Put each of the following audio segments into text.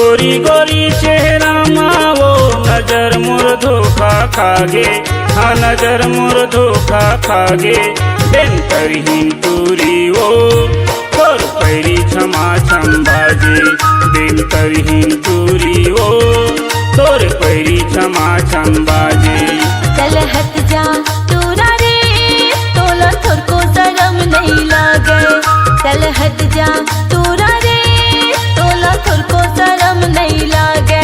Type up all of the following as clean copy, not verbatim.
गोरी गोरी चेहरा मावो नजर मोर धोखा खागे, हाँ नजर मोर धोखा खागे। बेन करहीन तूरी वो तोर पैरी क्षमा छम बाजे, बेन करहीन तूरी वो तोर पैरी क्षमा छम बाजे। चल हट जा तोरा रे तोला थोर को शरम नहीं लागे, चल हट जा तोरा रे तोला थोर को शरम नहीं लागे।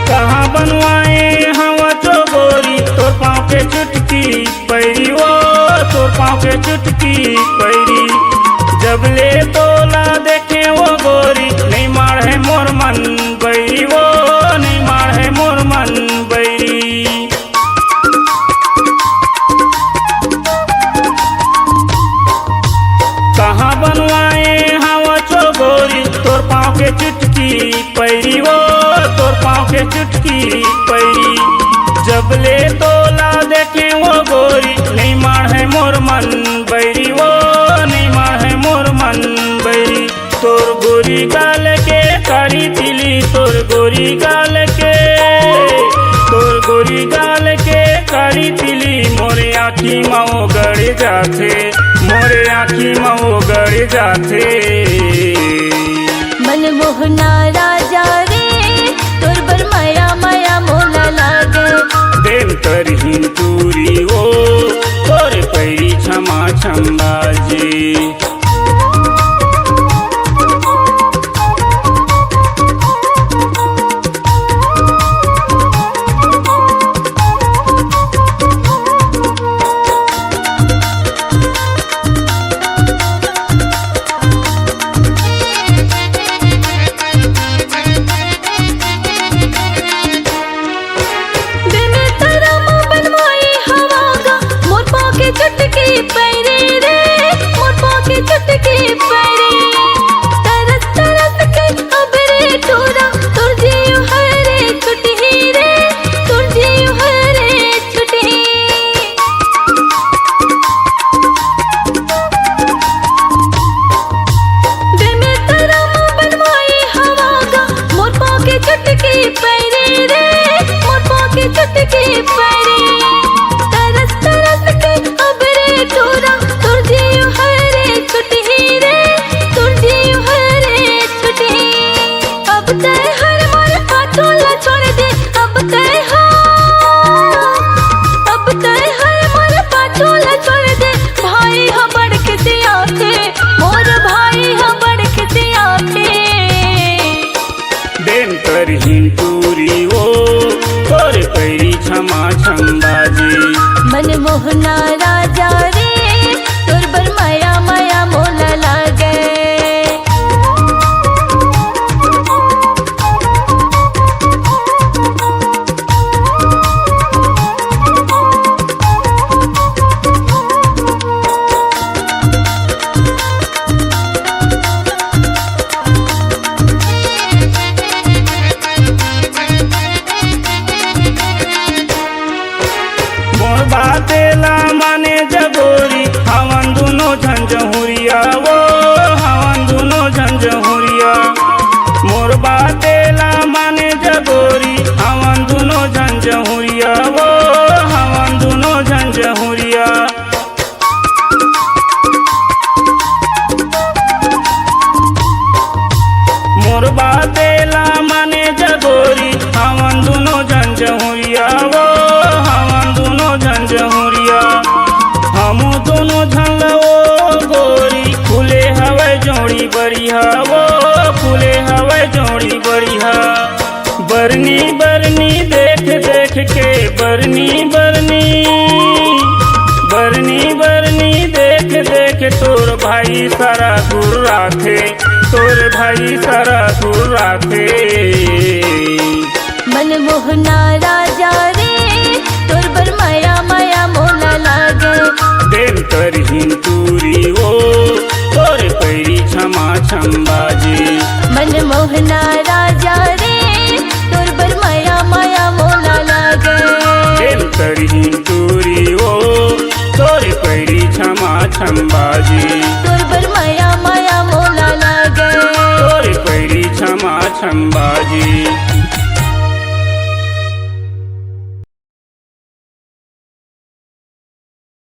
कहाँ बनवाए हवा तो गोरी तोर पाँव के चुटकी पैरी वो तोर पाँव के चुटकी पैरी। जब ले तोला देखे वो गोरी नहीं मार है मोर मन बैरी, वो नहीं मार है मोर मन बैरी। कहाँ बनवाए हवा चो गोरी तोर पाँव के चुटकी पैरी, वो तोर पाँव के चुटकी पैरी। जब ले तोला देखे वो गोरी नहीं मार है मोर मन बैरी, वो नहीं मार है मोर मन बैरी। तोर गोरी गाल के कारी तिली, तोर गोरी गाल के, तोर गोरी गाल के कारी तिली मोरे आँखी माओ गड़ जाथे, मोरे आँखी माओ गड़ जाथे। मनमोहना राजा रे तोर बर माया माया मोला लागे, देन करहीन तूरी वो तोर पैरी क्षमा छम बाजे। चुटकी पैरी रे मोर पाँव के चुटकी पैरी, तरस तरस के अब रे ठोरा तुर जियो है रे छुटही रे, तुर जियो है रे छुटही। दे में तेरा मुँह बनवाई हवा गा मोर पाँव के चुटकी पैरी रे मोर पाँव के चुटकी पैरी। तरस तरस के अब रे ठोरा तुर जियो है रे छुटही रे, तुर जियो है रे छुटही। अब तय हर मोर पाटोला छोड़ दे, अब तय अब तय हर मोर पाटोला छोड़ दे। भाई हा बड़ किसी आखे मोर भाई हा बड़ किसी आखे। देन करहीन तूरी वो तोर पैरी क्षमा छम बाजे। मनमोहना राजा रे तोर बर माया माया मोला लागे। मोर बातेला माने जगोरी हवन दुनो झंझहुरिया, वो हवन दुनो झंझहुरिया। मोर बातेला माने जगोरी हवन दुनो झंझहुरिया, वो हवन दुनो झंझहुरिया। मोर बातेला माने जगोरी हवन दुनो झंझहुरिया, वो हवन दुनो झंझहुरिया। हम दोनों झंलो गोरी खुले हवे जोड़ी बरिहा, वो खुले हवे जोड़ी बरिहा। बरनी बरनी देख देख के बरनी बरनी, बरनी बरनी देख देख तोर भाई सारा गुर्रा थे, तोर भाई सारा गुर्रा थे। मनमोहना राजा रे तोर बर माया माया मोला लागे। छम बाजी तोर बर माया माया मोला लागे तोरे पैरी छमा छम बाजी